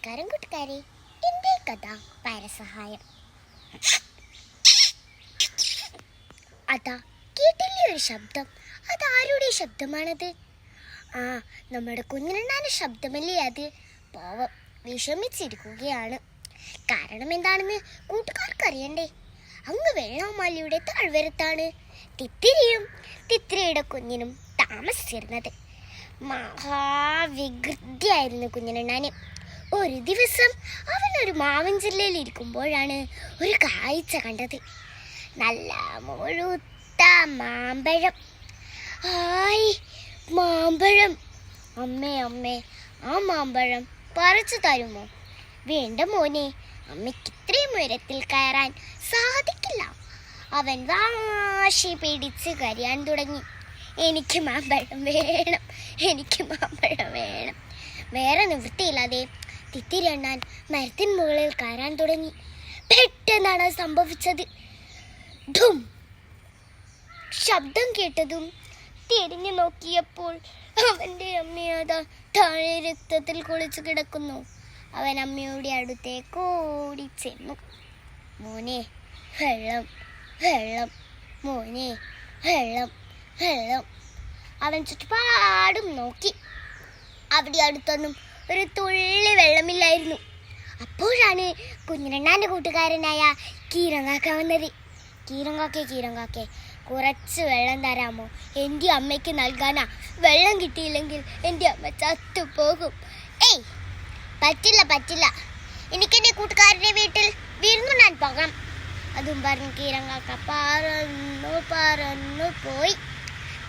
നമസ്കാരം കൂട്ടുകാരെ. എൻ്റെ കഥ പരസഹായം. അതാ കേട്ടില്ലേ ഒരു ശബ്ദം? അതാരുടെ ശബ്ദമാണത്? ആ, നമ്മുടെ കുഞ്ഞിനെണ്ണാൻ്റെ ശബ്ദമല്ലേ അത്? പാവം വിഷമിച്ചിരിക്കുകയാണ്. കാരണം എന്താണെന്ന് കൂട്ടുകാർക്ക് അറിയണ്ടേ? അങ്ങ് വെള്ളാമലയുടെ താഴ്വരത്താണ് തിത്തിരിയും തിത്തിരിയുടെ കുഞ്ഞിനും താമസിച്ചിരുന്നത്. മഹാവികൃതിയായിരുന്നു കുഞ്ഞിനെണ്ണാന്. ഒരു ദിവസം അവനൊരു മാവൻ ജില്ലയിൽ ഇരിക്കുമ്പോഴാണ് ഒരു കാഴ്ച കണ്ടത്. നല്ല മുഴുത്ത മാമ്പഴം. ഹായ്, മാമ്പഴം! അമ്മേ അമ്മേ, ആ മാമ്പഴം പറിച്ചു തരുമോ? വേണ്ട മോനെ, അമ്മയ്ക്ക് ഇത്രയും ഉയരത്തിൽ കയറാൻ സാധിക്കില്ല. അവൻ വാശി പിടിച്ച് കരയാൻ തുടങ്ങി. എനിക്ക് മാമ്പഴം വേണം, എനിക്ക് മാമ്പഴം വേണം. വേറെ നിവൃത്തിയില്ലാതെ തിത്തിരണ്ണാൻ മരത്തിൻ മുകളിൽ കയറാൻ തുടങ്ങി. പെട്ടെന്നാണ് സംഭവിച്ചത്. ധും! ശബ്ദം കേട്ടതും തിരിഞ്ഞു നോക്കിയപ്പോൾ അവൻ്റെ അമ്മയതാ താഴെ രക്തത്തിൽ കുളിച്ചു കിടക്കുന്നു. അവൻ അമ്മയുടെ അടുത്തേക്ക് ഓടി ചെന്നു. മോനെ, വെള്ളം വെള്ളം, മോനെ, വെള്ളം വെള്ളം. അവൻ ചുറ്റുപാടും നോക്കി. അവിടെ അടുത്തൊന്നും ഒരു തുള്ളി വെള്ളമില്ലായിരുന്നു. അപ്പോഴാണ് കുഞ്ഞിനെണ്ണാൻ്റെ കൂട്ടുകാരനായ കീരങ്കാക്ക വന്നത്. കീരങ്കാക്കെ, കുറച്ച് വെള്ളം തരാമോ? എൻ്റെ അമ്മയ്ക്ക് നൽകാനാ. വെള്ളം കിട്ടിയില്ലെങ്കിൽ എൻ്റെ അമ്മ ചത്തുപോകും. ഏയ്, പറ്റില്ല, എനിക്കെൻ്റെ കൂട്ടുകാരൻ്റെ വീട്ടിൽ വിരുന്നുണ്ണാൻ പോകാം. അതും പറഞ്ഞ് കീരങ്കാക്ക പറന്നു പോയി.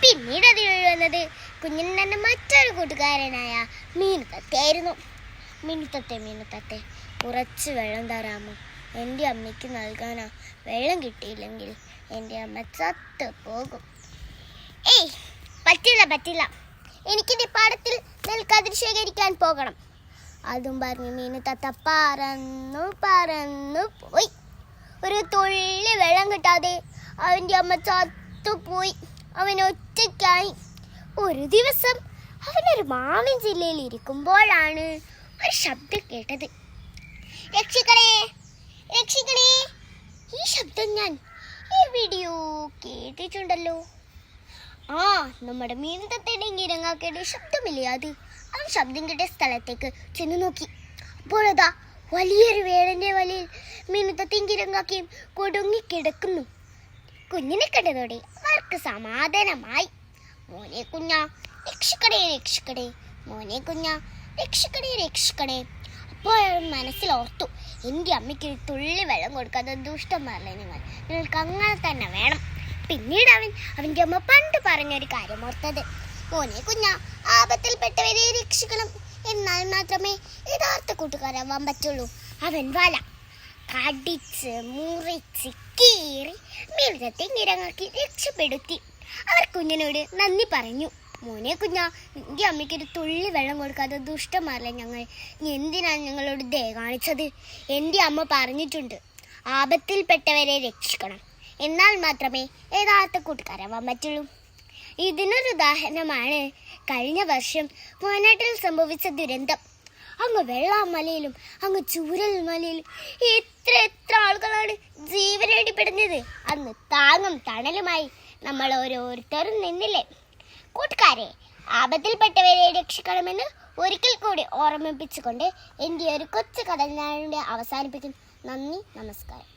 പിന്നീട് അത് വന്നത് കുഞ്ഞിനെണ്ണാൻ്റെ മറ്റൊരു കൂട്ടുകാരനായ മീനുത്തത്തയായിരുന്നു. മീനുത്തത്തെ, കുറച്ച് വെള്ളം തരാമോ? എൻ്റെ അമ്മയ്ക്ക് നൽകാനാ. വെള്ളം കിട്ടിയില്ലെങ്കിൽ എൻ്റെ അമ്മ ചത്തു പോകും. ഏയ്, പറ്റില്ല, എനിക്കെൻ്റെ പാടത്തിൽ നെൽക്കതിർ ശേഖരിക്കാൻ പോകണം. അതും പറഞ്ഞ് മീനുത്തത്ത പറന്നു പോയി. ഒരു തുള്ളി വെള്ളം കിട്ടാതെ അവൻ്റെ അമ്മ ചത്തുപോയി. അവൻ ഒറ്റയ്ക്കായി. ഒരു ദിവസം അവനൊരു മാവൻ ജില്ലയിൽ ഇരിക്കുമ്പോഴാണ് ഒരു ശബ്ദം കേട്ടത്. രക്ഷിക്കണേ! ഈ ശബ്ദം ഞാൻ എവിടെയോ കേട്ടിട്ടുണ്ടല്ലോ. ആ, നമ്മുടെ മീനുത്തത്തേടെയും കീരങ്കാക്കയുടെ ശബ്ദമില്ലേ അത്? അവൻ ശബ്ദം കേട്ട സ്ഥലത്തേക്ക് ചെന്ന് നോക്കി. അപ്പോഴതാ വലിയൊരു വേടന്റെ വലയിൽ മീനുത്തത്തേയും കീരങ്കാക്കയും കുടുങ്ങിക്കിടക്കുന്നു. കുഞ്ഞിനെ കണ്ടതോടെ അവർക്ക് സമാധാനമായി. മോനെ കുഞ്ഞാ, രക്ഷിക്കണേ, മോനെ കുഞ്ഞാ, രക്ഷിക്കണേ. അപ്പോൾ മനസ്സിലോർത്തു, എൻ്റെ അമ്മയ്ക്ക് ഒരു തുള്ളി വെള്ളം കൊടുക്കാതെ ദുഷ്ടന്മാരല്ലേ നിങ്ങൾക്ക് അങ്ങനെ തന്നെ വേണം. പിന്നീട് അവൻ്റെ അമ്മ പണ്ട് പറഞ്ഞൊരു കാര്യം ഓർത്തത്. മോനെ കുഞ്ഞാ, ആപത്തിൽപ്പെട്ടവരെ രക്ഷിക്കണം. എന്നാൽ മാത്രമേ യഥാർത്ഥ കൂട്ടുകാരാവാൻ പറ്റുള്ളൂ. അവൻ വല കടിച്ച് മുറിച്ച് കീറി മീനുത്തത്തേയും കീരങ്കാക്കി രക്ഷപ്പെടുത്തി. അവർ കുഞ്ഞിനോട് നന്ദി പറഞ്ഞു. മോനെ കുഞ്ഞാ, എൻ്റെ അമ്മയ്ക്കൊരു തുള്ളി വെള്ളം കൊടുക്കാതെ ദുഷ്ടന്മാരല്ലേ ഞങ്ങൾ. എന്തിനാണ് ഞങ്ങളോട് ദയ കാണിച്ചത്? എൻ്റെ അമ്മ പറഞ്ഞിട്ടുണ്ട്, ആപത്തിൽപ്പെട്ടവരെ രക്ഷിക്കണം. എന്നാൽ മാത്രമേ യഥാർത്ഥ കൂട്ടുകാരാവാൻ പറ്റുള്ളൂ. ഇതിനൊരു ഉദാഹരണമാണ് കഴിഞ്ഞ വർഷം വയനാട്ടിൽ സംഭവിച്ച ദുരന്തം. അങ്ങ് വെള്ളാമലയിലും അങ്ങ് ചൂരൽ മലയിലും എത്ര ആളുകളാണ് ജീവനേടി പെടുന്നത്. അന്ന് താങ്ങും തണലുമായി നമ്മൾ ഓരോരുത്തരും നിന്നില്ലേ? കൂട്ടുകാരെ, ആപത്തിൽപ്പെട്ടവരെ രക്ഷിക്കണമെന്ന് ഒരിക്കൽ കൂടി ഓർമ്മിപ്പിച്ചുകൊണ്ട് എൻ്റെ ഒരു കൊച്ചു കഥ ഞാൻ അവസാനിപ്പിക്കുന്നു. നന്ദി, നമസ്കാരം.